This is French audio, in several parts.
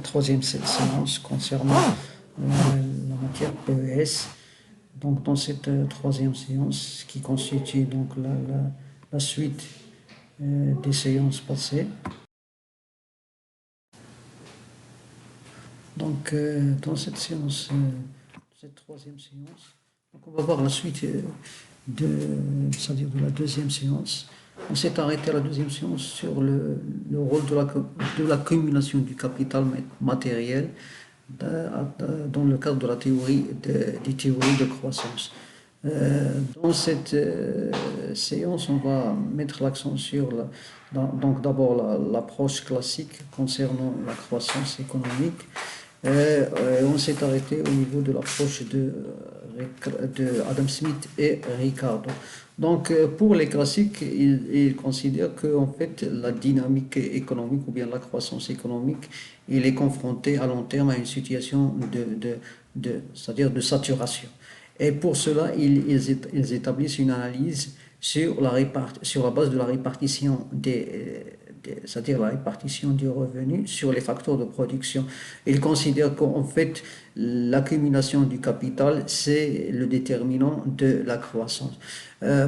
troisième séance concernant la matière PES. Donc dans cette troisième séance qui constitue donc la suite des séances passées. Donc dans cette troisième séance, donc on va voir la suite c'est-à-dire de la deuxième séance. On s'est arrêté à la deuxième séance sur le rôle de l'accumulation du capital matériel dans le cadre de la théorie des théories de croissance. Dans cette séance, on va mettre l'accent sur donc d'abord l'approche classique concernant la croissance économique. On s'est arrêté au niveau de l'approche de Adam Smith et Ricardo. Donc pour les classiques, ils considèrent que en fait la dynamique économique ou bien la croissance économique, il est confronté à long terme à une situation c'est-à-dire de saturation. Et pour cela, ils établissent une analyse sur la base de la répartition c'est-à-dire la répartition du revenu sur les facteurs de production. Ils considèrent qu'en fait, l'accumulation du capital, c'est le déterminant de la croissance.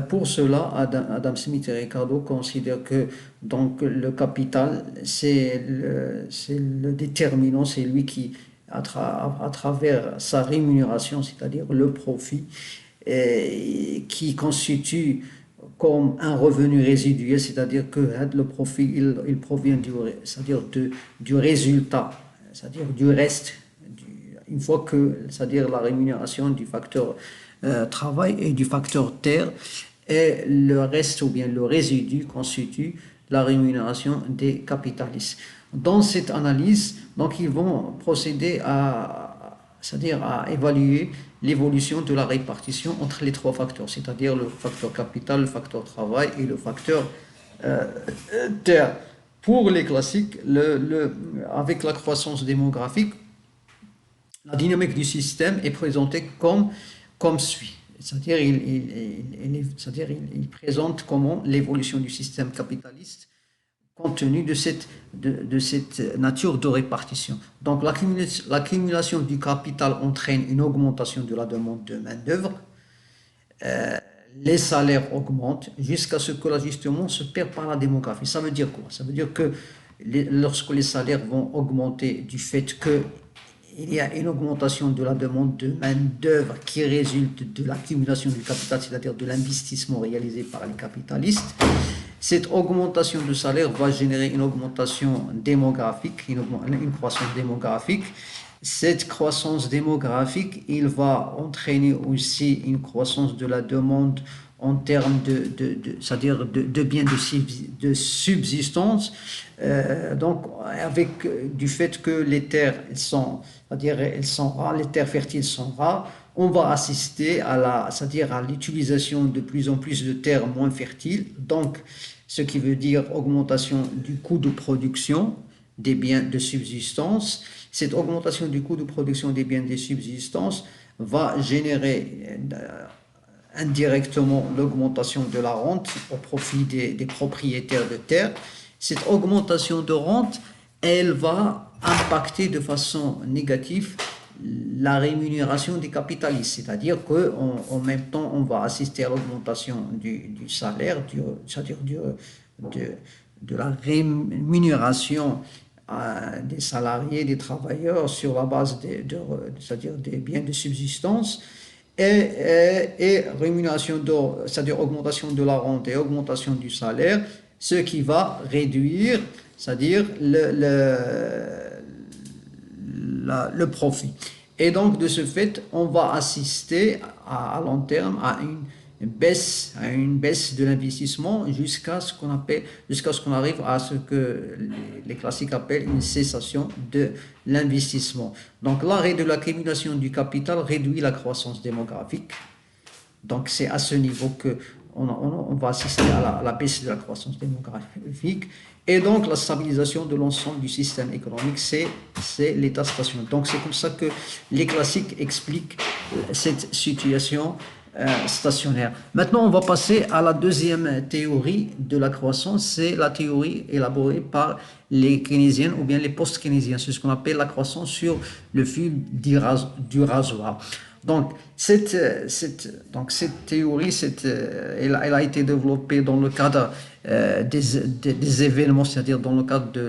Pour cela, Adam Smith et Ricardo considèrent que donc, le capital, c'est le déterminant, c'est lui qui, à travers sa rémunération, c'est-à-dire le profit, qui constitue comme un revenu résiduel, c'est-à-dire que le profit, il provient du résultat, c'est-à-dire du reste, une fois que, c'est-à-dire la rémunération du facteur travail et du facteur terre, et le reste ou bien le résidu constitue la rémunération des capitalistes. Dans cette analyse, donc ils vont procéder c'est-à-dire à évaluer l'évolution de la répartition entre les trois facteurs, c'est-à-dire le facteur capital, le facteur travail et le facteur terre. Pour les classiques, avec la croissance démographique, la dynamique du système est présentée comme suit. C'est-à-dire il présente comment l'évolution du système capitaliste compte tenu de cette nature de répartition. Donc l'accumulation du capital entraîne une augmentation de la demande de main-d'œuvre. Les salaires augmentent jusqu'à ce que l'ajustement se perd par la démographie. Ça veut dire quoi? Ça veut dire que lorsque les salaires vont augmenter du fait qu'il y a une augmentation de la demande de main-d'œuvre qui résulte de l'accumulation du capital, c'est-à-dire de l'investissement réalisé par les capitalistes, cette augmentation de salaire va générer une augmentation démographique, une croissance démographique. Cette croissance démographique, il va entraîner aussi une croissance de la demande en termes c'est-à-dire de biens de subsistance. Donc, avec du fait que les terres c'est-à-dire elles sont rares, les terres fertiles sont rares, on va assister c'est-à-dire à l'utilisation de plus en plus de terres moins fertiles. Donc, ce qui veut dire augmentation du coût de production des biens de subsistance. Cette augmentation du coût de production des biens de subsistance va générer indirectement l'augmentation de la rente au profit des propriétaires de terre. Cette augmentation de rente, elle va impacter de façon négative la rémunération des capitalistes, c'est-à-dire qu'en même temps, on va assister à l'augmentation du salaire, c'est-à-dire de la rémunération des salariés, des travailleurs sur la base c'est-à-dire des biens de subsistance, et rémunération c'est-à-dire augmentation de la rente et augmentation du salaire, ce qui va réduire, c'est-à-dire le profit. Et donc, de ce fait, on va assister à long terme à une baisse de l'investissement jusqu'à ce qu'on arrive à ce que les classiques appellent une cessation de l'investissement. Donc, l'arrêt de l'accumulation du capital réduit la croissance démographique. Donc, c'est à ce niveau qu'on va assister à la baisse de la croissance démographique. Et donc, la stabilisation de l'ensemble du système économique, c'est l'état stationnel. Donc, c'est comme ça que les classiques expliquent cette situation stationnaire. Maintenant, on va passer à la deuxième théorie de la croissance. C'est la théorie élaborée par les keynésiens ou bien les post-keynésiens. C'est ce qu'on appelle la croissance sur le fil du rasoir. Donc, cette théorie, elle a été développée dans le cadre des événements, c'est-à-dire dans le cadre du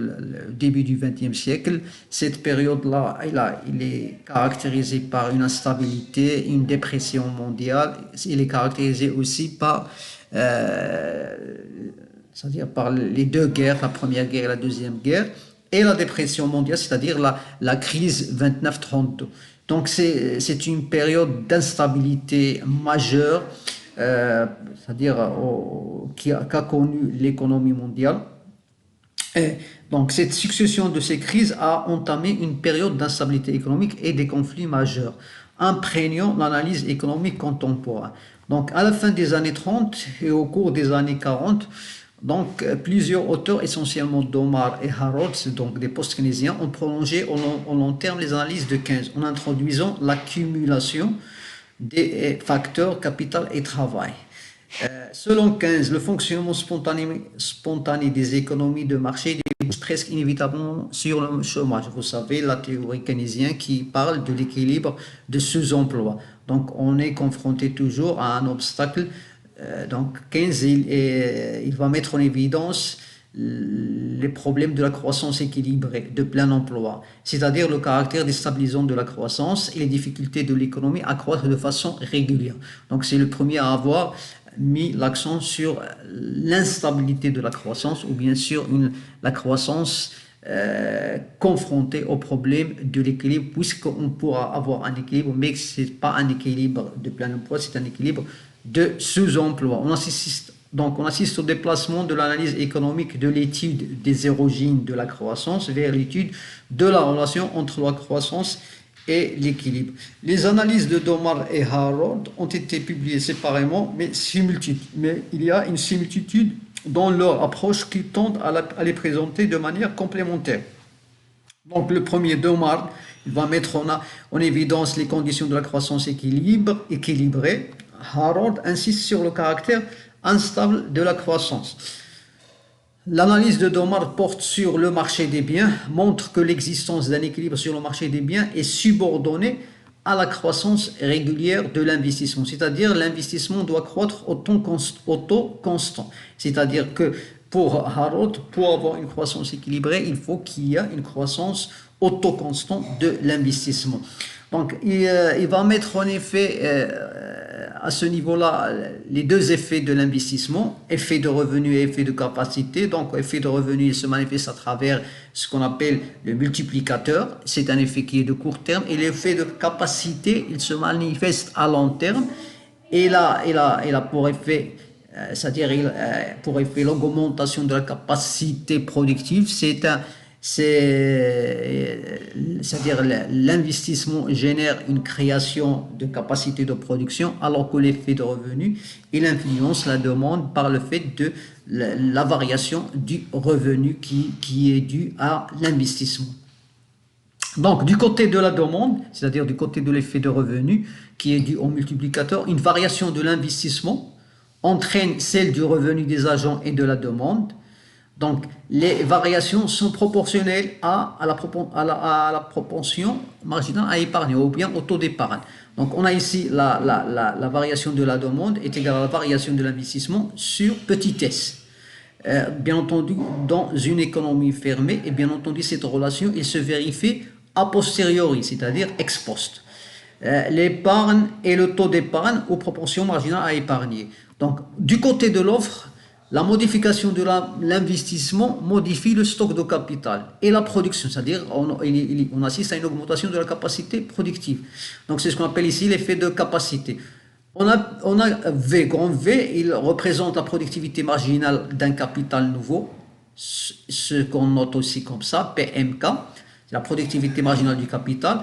début du XXe siècle. Cette période-là, il est caractérisée par une instabilité, une dépression mondiale. Il est caractérisé aussi par, c'est-à-dire par les deux guerres, la première guerre et la deuxième guerre, et la dépression mondiale, c'est-à-dire la crise 29-32. Donc c'est une période d'instabilité majeure, c'est-à-dire qui a connu l'économie mondiale. Et donc cette succession de ces crises a entamé une période d'instabilité économique et des conflits majeurs, imprégnant l'analyse économique contemporaine. Donc à la fin des années 30 et au cours des années 40, donc, plusieurs auteurs, essentiellement Domar et Harrod, donc des post-keynésiens, ont prolongé au long terme les analyses de Keynes en introduisant l'accumulation des facteurs capital et travail. Selon Keynes, le fonctionnement spontané des économies de marché débouche presque inévitablement sur le chômage. Vous savez, la théorie keynésienne qui parle de l'équilibre de sous-emploi. Donc, on est confronté toujours à un obstacle. Donc, Keynes, il va mettre en évidence les problèmes de la croissance équilibrée, de plein emploi, c'est-à-dire le caractère déstabilisant de la croissance et les difficultés de l'économie à croître de façon régulière. Donc, c'est le premier à avoir mis l'accent sur l'instabilité de la croissance ou bien sûr la croissance confrontée au problème de l'équilibre, puisqu'on pourra avoir un équilibre, mais ce n'est pas un équilibre de plein emploi, c'est un équilibre de sous-emploi. On assiste au déplacement de l'analyse économique de l'étude des origines de la croissance vers l'étude de la relation entre la croissance et l'équilibre. Les analyses de Domar et Harrod ont été publiées séparément, mais il y a une similitude dans leur approche qui tendent à les présenter de manière complémentaire. Donc le premier, Domar, il va mettre en évidence les conditions de la croissance équilibrée. Harrod insiste sur le caractère instable de la croissance. L'analyse de Domar porte sur le marché des biens, montre que l'existence d'un équilibre sur le marché des biens est subordonnée à la croissance régulière de l'investissement, c'est-à-dire l'investissement doit croître au taux constant, c'est-à-dire que pour Harrod, pour avoir une croissance équilibrée, il faut qu'il y ait une croissance au taux constant de l'investissement. Donc, il va mettre en effet à ce niveau-là les deux effets de l'investissement, effet de revenu et effet de capacité. Donc, effet de revenu, il se manifeste à travers ce qu'on appelle le multiplicateur. C'est un effet qui est de court terme. Et l'effet de capacité, il se manifeste à long terme. Et là, il a pour effet, c'est-à-dire pour effet l'augmentation de la capacité productive. C'est-à-dire l'investissement génère une création de capacité de production, alors que l'effet de revenu, il influence la demande par le fait de la variation du revenu qui est due à l'investissement. Donc, du côté de la demande, c'est-à-dire du côté de l'effet de revenu qui est dû au multiplicateur, une variation de l'investissement entraîne celle du revenu des agents et de la demande. Donc, les variations sont proportionnelles à la propension marginale à épargner ou bien au taux d'épargne. Donc, on a ici la variation de la demande est égale à la variation de l'investissement sur petit s. Bien entendu, dans une économie fermée, et bien entendu, cette relation elle se vérifie a posteriori, c'est-à-dire ex post. L'épargne et le taux d'épargne aux proportions marginales à épargner. Donc, du côté de l'offre, la modification de l'investissement modifie le stock de capital et la production, c'est-à-dire on assiste à une augmentation de la capacité productive. Donc c'est ce qu'on appelle ici l'effet de capacité. On a V, grand V, il représente la productivité marginale d'un capital nouveau, ce qu'on note aussi comme ça, PMK, c'est la productivité marginale du capital.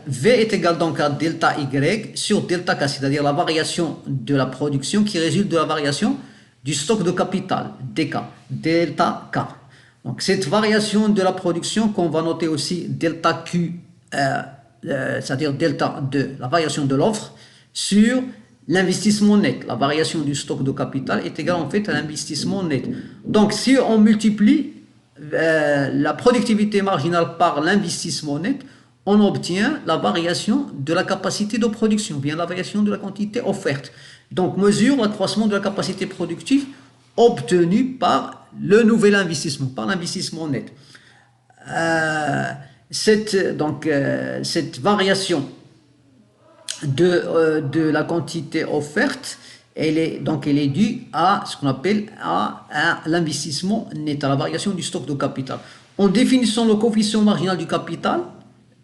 V est égal donc à delta Y sur delta K, c'est-à-dire la variation de la production qui résulte de la variation du stock de capital, DK, delta K. Donc cette variation de la production qu'on va noter aussi delta Q, c'est-à-dire delta de la variation de l'offre sur l'investissement net. La variation du stock de capital est égale en fait à l'investissement net. Donc si on multiplie la productivité marginale par l'investissement net, on obtient la variation de la capacité de production, bien la variation de la quantité offerte. Donc mesure l'accroissement de la capacité productive obtenue par le nouvel investissement, par l'investissement net. Cette variation de la quantité offerte, elle est due à ce qu'on appelle à l'investissement net, à la variation du stock de capital. En définissant le coefficient marginal du capital,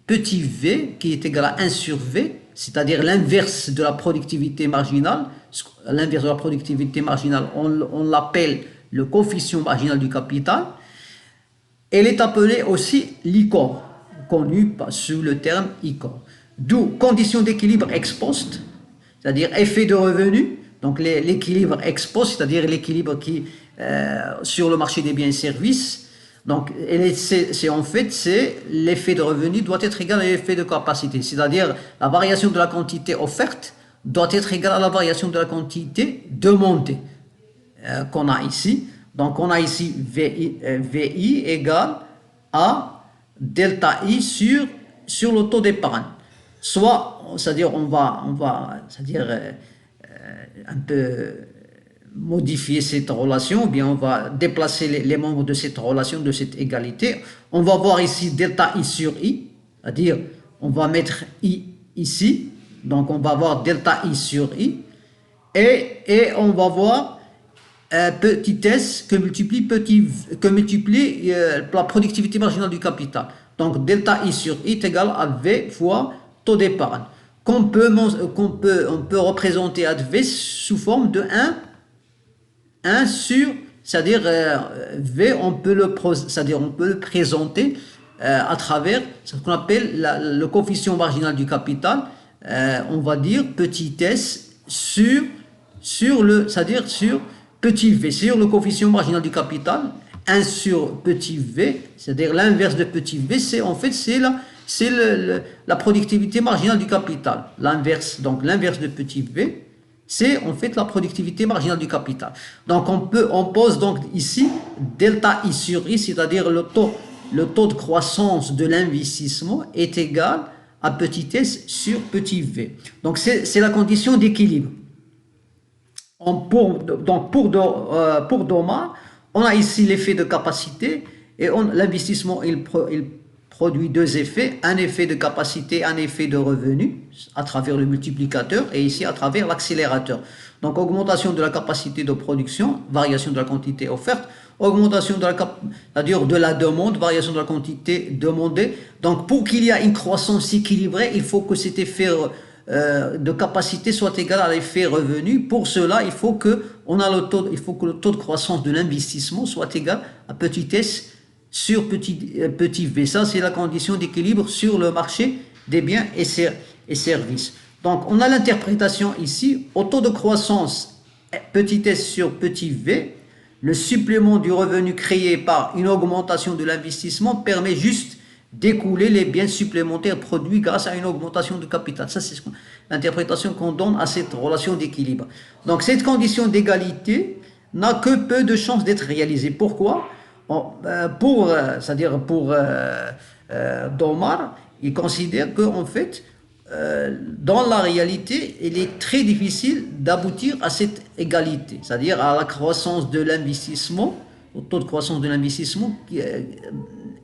petit v, qui est égal à 1 sur v, c'est-à-dire l'inverse de la productivité marginale, l'inverse de la productivité marginale, on l'appelle le coefficient marginal du capital. Elle est appelée aussi l'ICOR, connu sous le terme ICOR. D'où condition d'équilibre ex post, c'est-à-dire effet de revenu, donc l'équilibre ex post, c'est-à-dire l'équilibre qui sur le marché des biens et services. Donc en fait c'est l'effet de revenu doit être égal à l'effet de capacité, c'est-à-dire la variation de la quantité offerte doit être égale à la variation de la quantité demandée qu'on a ici. Donc on a ici VI égale à delta I sur le taux d'épargne. Soit, c'est-à-dire on va un peu modifier cette relation, ou bien on va déplacer les membres de cette relation, de cette égalité. On va voir ici delta I sur I, c'est-à-dire on va mettre I ici, donc on va voir delta I sur I, et on va voir petit s que multiplie la productivité marginale du capital. Donc delta I sur I est égal à V fois taux d'épargne, on peut représenter à V sous forme de 1 sur, c'est-à-dire V, on peut le présenter à travers ce qu'on appelle le coefficient marginal du capital, on va dire petit s sur petit v, sur le coefficient marginal du capital, 1 sur petit v, c'est-à-dire l'inverse de petit v, c'est la productivité marginale du capital. L'inverse de petit v, c'est en fait la productivité marginale du capital. Donc on pose donc ici delta I sur I, c'est-à-dire le taux de croissance de l'investissement est égal à petit s sur petit v. Donc c'est la condition d'équilibre. Pour Doma, on a ici l'effet de capacité et l'investissement il produit deux effets, un effet de capacité, un effet de revenu à travers le multiplicateur et ici à travers l'accélérateur. Donc augmentation de la capacité de production, variation de la quantité offerte, augmentation de la demande, variation de la quantité demandée. Donc pour qu'il y ait une croissance équilibrée, il faut que cet effet de capacité soit égal à l'effet revenu. Pour cela, il faut que le taux de croissance de l'investissement soit égal à petit s sur petit v. Ça, c'est la condition d'équilibre sur le marché des biens et services. Donc, on a l'interprétation ici, au taux de croissance petit s sur petit v, le supplément du revenu créé par une augmentation de l'investissement permet juste d'écouler les biens supplémentaires produits grâce à une augmentation de capital. Ça, c'est l'interprétation qu'on donne à cette relation d'équilibre. Donc, cette condition d'égalité n'a que peu de chances d'être réalisée. Pourquoi? Pour Domar, il considère qu'en fait, dans la réalité, il est très difficile d'aboutir à cette égalité, c'est-à-dire à la croissance de l'investissement, au taux de croissance de l'investissement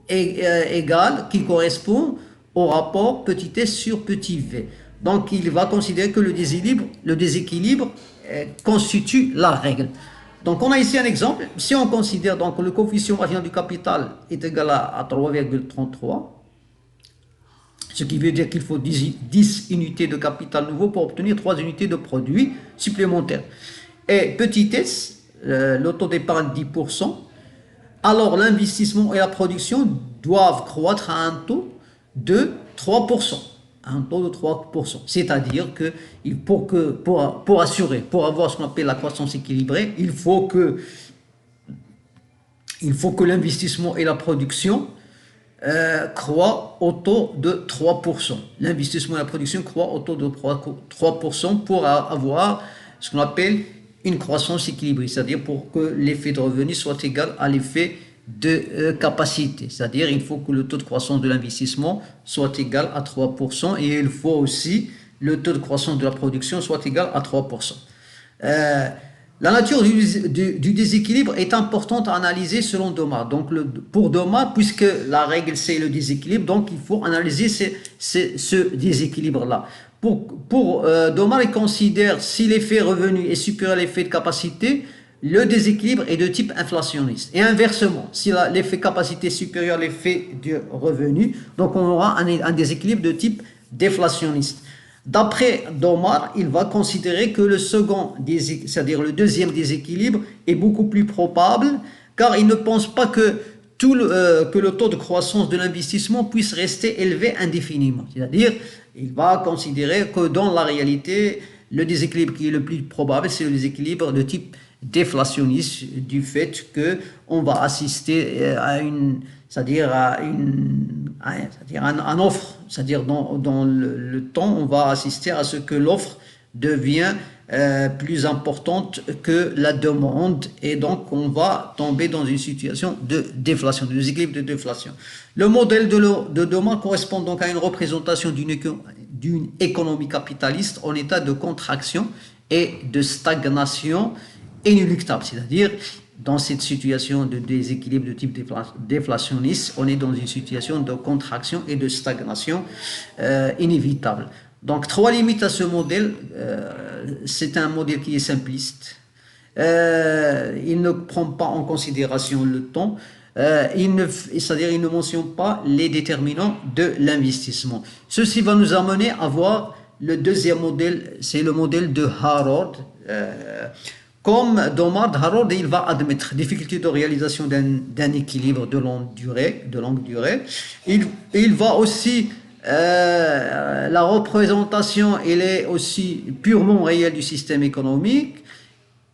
égal, qui correspond au rapport petit s sur petit v. Donc il va considérer que le déséquilibre constitue la règle. Donc on a ici un exemple. Si on considère donc le coefficient marginal du capital est égal à 3,33, ce qui veut dire qu'il faut 10 unités de capital nouveau pour obtenir 3 unités de produits supplémentaires. Et petit s, le taux d'épargne 10%, alors l'investissement et la production doivent croître à un taux de 3%. Un taux de 3%. C'est-à-dire que pour avoir ce qu'on appelle la croissance équilibrée, il faut que l'investissement et la production croît au taux de 3%. L'investissement et la production croît au taux de 3% pour avoir ce qu'on appelle une croissance équilibrée, c'est-à-dire pour que l'effet de revenu soit égal à l'effet de capacité. C'est-à-dire il faut que le taux de croissance de l'investissement soit égal à 3% et il faut aussi le taux de croissance de la production soit égal à 3%. La nature du déséquilibre est importante à analyser selon Domar. Donc pour Domar, puisque la règle c'est le déséquilibre, donc il faut analyser ce déséquilibre-là. Pour Domar, il considère si l'effet revenu est supérieur à l'effet de capacité, le déséquilibre est de type inflationniste. Et inversement, si l'effet capacité est supérieur à l'effet de revenu, donc on aura un déséquilibre de type déflationniste. D'après Domar, il va considérer que le second, c'est-à-dire le deuxième déséquilibre, est beaucoup plus probable, car il ne pense pas que le taux de croissance de l'investissement puisse rester élevé indéfiniment. C'est-à-dire, il va considérer que dans la réalité, le déséquilibre qui est le plus probable, c'est le déséquilibre de type déflationniste, du fait qu'on va assister à une, c'est-à-dire à un offre, c'est-à-dire dans le temps, on va assister à ce que l'offre devient plus importante que la demande, et donc on va tomber dans une situation de déflation, de déséquilibre de déflation. Le modèle de Domar correspond donc à une représentation d'une économie capitaliste en état de contraction et de stagnation inéluctable, c'est-à-dire dans cette situation de déséquilibre de type déflationniste, on est dans une situation de contraction et de stagnation inévitable. Donc, trois limites à ce modèle. C'est un modèle qui est simpliste. Il ne prend pas en considération le temps. C'est-à-dire il ne mentionne pas les déterminants de l'investissement. Ceci va nous amener à voir le deuxième modèle, c'est le modèle de Harrod. Comme Domar, Harrod, il va admettre difficulté de réalisation d'un équilibre de longue durée. Il va aussi, la représentation, elle est aussi purement réelle du système économique,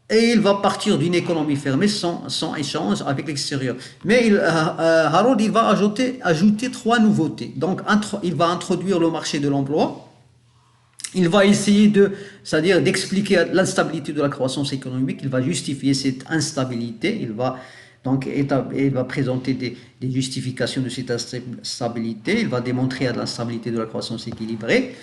et il va partir d'une économie fermée sans échange avec l'extérieur. Mais Harrod, il va ajouter trois nouveautés. Donc, il va introduire le marché de l'emploi. Il va essayer c'est-à-dire d'expliquer l'instabilité de la croissance économique. Il va justifier cette instabilité. Il va présenter des justifications de cette instabilité. Il va démontrer l'instabilité de la croissance équilibrée.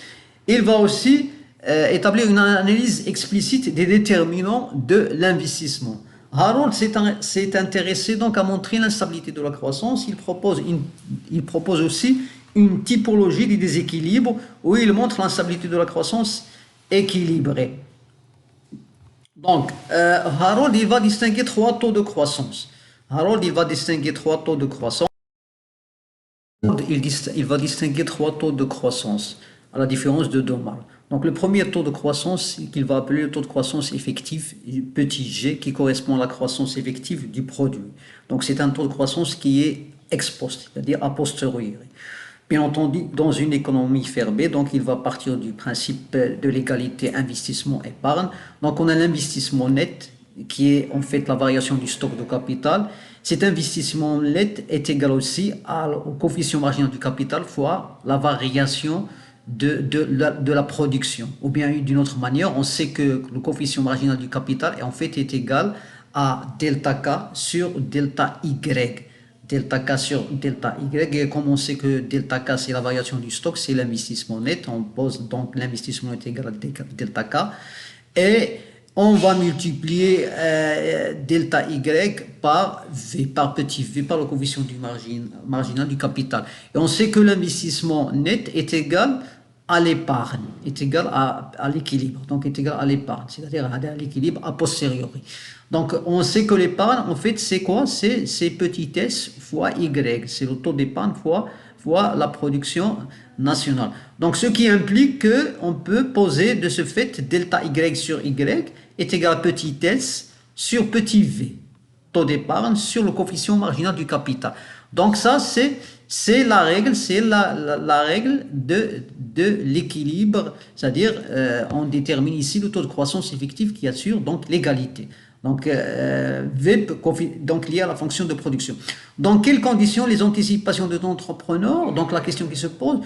Il va aussi établir une analyse explicite des déterminants de l'investissement. Harrod s'est intéressé donc à montrer l'instabilité de la croissance. Il propose aussi une typologie des déséquilibres où il montre l'instabilité de la croissance équilibrée. Donc, Harrod, il va distinguer trois taux de croissance. Il va distinguer trois taux de croissance, à la différence de Domar. Donc, le premier taux de croissance, qu'il va appeler le taux de croissance effectif, petit g, qui correspond à la croissance effective du produit. Donc, c'est un taux de croissance qui est ex post, c'est-à-dire a posteriori. Bien entendu, dans une économie fermée, donc il va partir du principe de l'égalité investissement-épargne. Donc on a l'investissement net, qui est en fait la variation du stock de capital. Cet investissement net est égal aussi au coefficient marginal du capital fois la variation de la production. Ou bien d'une autre manière, on sait que le coefficient marginal du capital est égal à delta K sur delta Y. Delta K sur delta Y, et comme on sait que delta K c'est la variation du stock, c'est l'investissement net, on pose donc l'investissement est égal à delta K, et on va multiplier delta Y par V, par petit v, par le coefficient du marginal du capital. Et on sait que l'investissement net est égal à l'épargne, est égal à l'équilibre, donc est égal à l'épargne, c'est-à-dire à l'équilibre a posteriori. Donc, on sait que l'épargne, en fait, c'est quoi? C'est petit s fois y. C'est le taux d'épargne fois la production nationale. Donc, ce qui implique qu'on peut poser de ce fait delta y sur y est égal à petit s sur petit v. Taux d'épargne sur le coefficient marginal du capital. Donc, ça, c'est la règle, la règle de l'équilibre. C'est-à-dire, on détermine ici le taux de croissance effective qui assure donc l'égalité. Donc, VIP, donc lié à la fonction de production. Dans quelles conditions les anticipations de l'entrepreneur, donc la question qui se pose,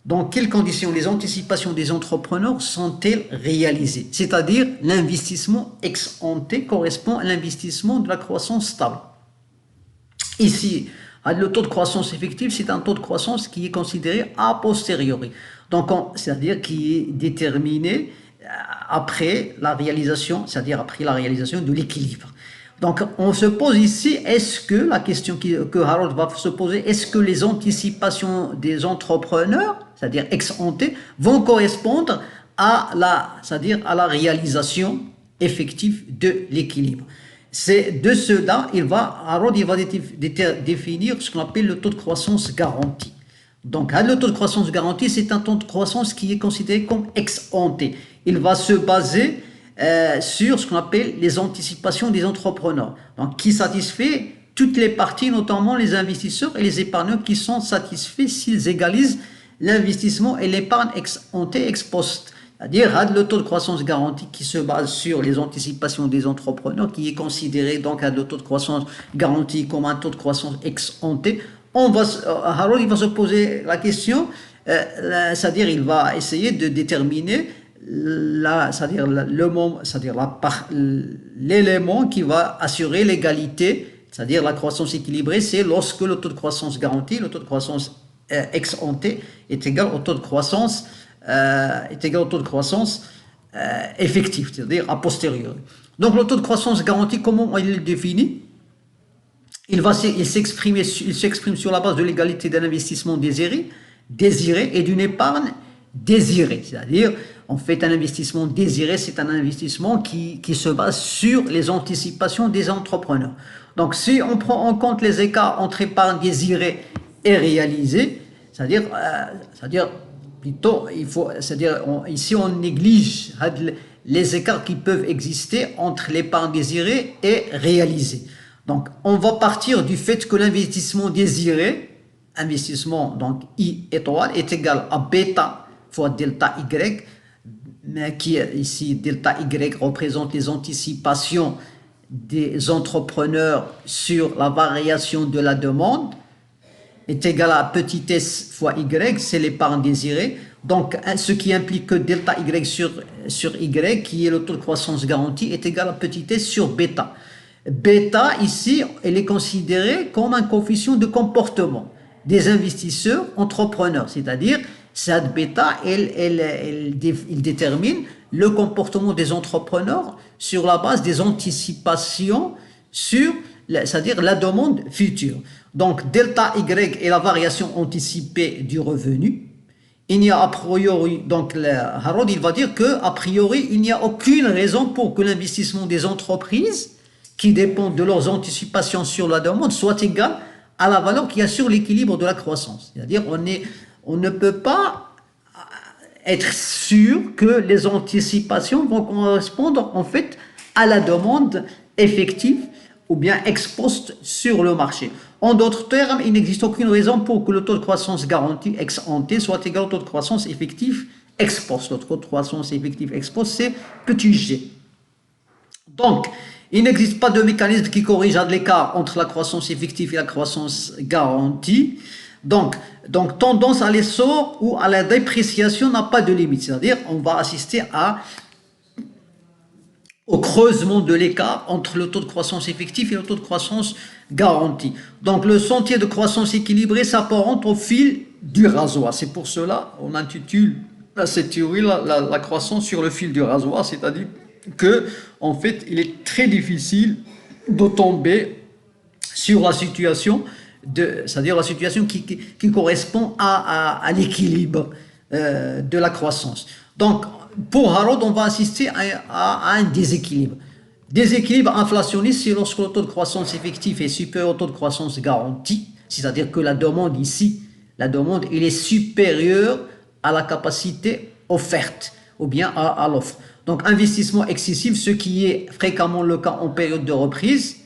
dans quelles conditions les anticipations des entrepreneurs sont-elles réalisées? C'est-à-dire, l'investissement ex ante correspond à l'investissement de la croissance stable. Ici, le taux de croissance effectif, c'est un taux de croissance qui est considéré a posteriori. Donc, c'est-à-dire qui est déterminé après la réalisation, c'est-à-dire après la réalisation de l'équilibre. Donc, on se pose ici, est-ce que, la question que Harold va se poser, est-ce que les anticipations des entrepreneurs, c'est-à-dire ex ante, vont correspondre à c'est-à-dire à la réalisation effective de l'équilibre? C'est de cela, Harold va définir ce qu'on appelle le taux de croissance garanti. Donc, le taux de croissance garanti, c'est un taux de croissance qui est considéré comme ex ante. Il va se baser sur ce qu'on appelle les anticipations des entrepreneurs, donc qui satisfait toutes les parties, notamment les investisseurs et les épargnants qui sont satisfaits s'ils égalisent l'investissement et l'épargne ex ante ex post. C'est-à-dire le taux de croissance garanti qui se base sur les anticipations des entrepreneurs, qui est considéré donc le taux de croissance garanti comme un taux de croissance ex ante. Harold il va se poser la question, c'est-à-dire il va essayer de déterminer l'élément qui va assurer l'égalité, c'est-à-dire la croissance équilibrée, c'est lorsque le taux de croissance garanti, le taux de croissance ex ante est égal au taux de croissance effectif, c'est-à-dire a posteriori. Donc le taux de croissance garanti, comment il est défini? Il s'exprime sur la base de l'égalité d'un investissement désiré et d'une épargne désirée. C'est-à-dire, en fait, un investissement désiré, c'est un investissement qui se base sur les anticipations des entrepreneurs. Donc, si on prend en compte les écarts entre épargne désirée et réalisée, c'est-à-dire plutôt, ici on néglige les écarts qui peuvent exister entre l'épargne désirée et réalisée. Donc, on va partir du fait que l'investissement désiré, investissement donc I étoile, est égal à bêta fois delta Y, mais qui ici delta Y représente les anticipations des entrepreneurs sur la variation de la demande, est égal à petit s fois Y, c'est l'épargne désirée. Donc, ce qui implique que delta Y sur Y, qui est le taux de croissance garanti, est égal à petit s sur bêta. Bêta, ici, elle est considérée comme un coefficient de comportement des investisseurs entrepreneurs, c'est-à-dire cette bêta, il détermine le comportement des entrepreneurs sur la base des anticipations sur, c'est-à-dire la demande future. Donc, delta Y est la variation anticipée du revenu. Il n'y a a priori, donc Harold il va dire qu'a priori, il n'y a aucune raison pour que l'investissement des entreprises qui dépendent de leurs anticipations sur la demande soit égal à la valeur qui assure l'équilibre de la croissance. C'est-à-dire on ne peut pas être sûr que les anticipations vont correspondre en fait à la demande effective ou bien ex post sur le marché. En d'autres termes, il n'existe aucune raison pour que le taux de croissance garanti ex ante soit égal au taux de croissance effectif ex post. Le taux de croissance effectif ex post, c'est petit g. Donc, il n'existe pas de mécanisme qui corrige l'écart entre la croissance effective et la croissance garantie. Donc tendance à l'essor ou à la dépréciation n'a pas de limite. C'est-à-dire, on va assister au creusement de l'écart entre le taux de croissance effectif et le taux de croissance garanti. Donc, le sentier de croissance équilibrée s'apparente au fil du rasoir. C'est pour cela qu'on intitule cette théorie la croissance sur le fil du rasoir, c'est-à-dire que, en fait, il est très difficile de tomber sur la situation, c'est-à-dire la situation qui correspond à l'équilibre de la croissance. Donc, pour Harold, on va assister à un déséquilibre. Déséquilibre inflationniste, c'est lorsque le taux de croissance effectif est supérieur au taux de croissance garanti, c'est-à-dire que la demande ici, elle est supérieure à la capacité offerte ou bien à l'offre. Donc, investissement excessif, ce qui est fréquemment le cas en période de reprise.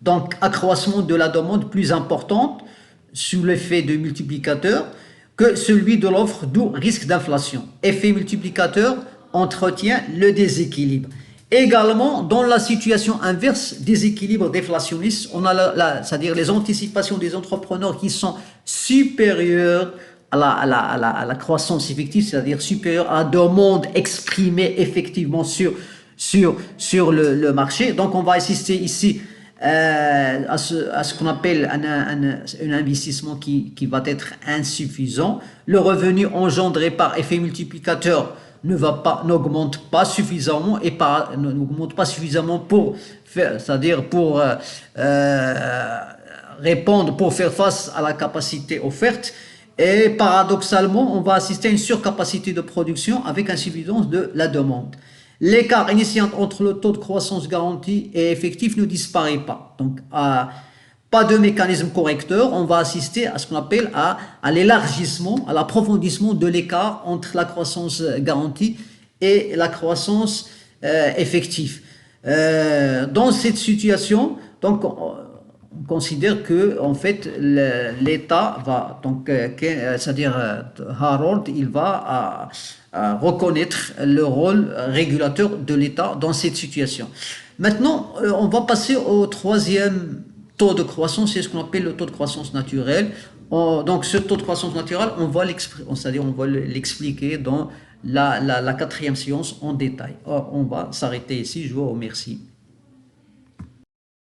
Donc, accroissement de la demande plus importante sous l'effet de multiplicateur que celui de l'offre, d'où risque d'inflation. Effet multiplicateur entretient le déséquilibre. Également, dans la situation inverse, déséquilibre déflationniste, on a c'est-à-dire les anticipations des entrepreneurs qui sont supérieures à la croissance effective, c'est-à-dire supérieure à la demande exprimée effectivement sur le marché. Donc, on va assister ici à ce qu'on appelle un investissement qui va être insuffisant. Le revenu engendré par effet multiplicateur n'augmente pas suffisamment n'augmente pas suffisamment pour faire, c'est-à-dire pour répondre, pour faire face à la capacité offerte. Et paradoxalement, on va assister à une surcapacité de production avec insuffisance de la demande. L'écart initial entre le taux de croissance garanti et effectif ne disparaît pas. Donc, pas de mécanisme correcteur, on va assister à ce qu'on appelle à l'élargissement, à l'approfondissement de l'écart entre la croissance garantie et la croissance effective. Dans cette situation, donc, on considère que en fait l'État va donc c'est-à-dire Harold il va reconnaître le rôle régulateur de l'État dans cette situation. Maintenant, on va passer au troisième taux de croissance, c'est ce qu'on appelle le taux de croissance naturel. Donc ce taux de croissance naturel, on va l'expliquer dans la quatrième séance en détail. On va s'arrêter ici, je vous remercie.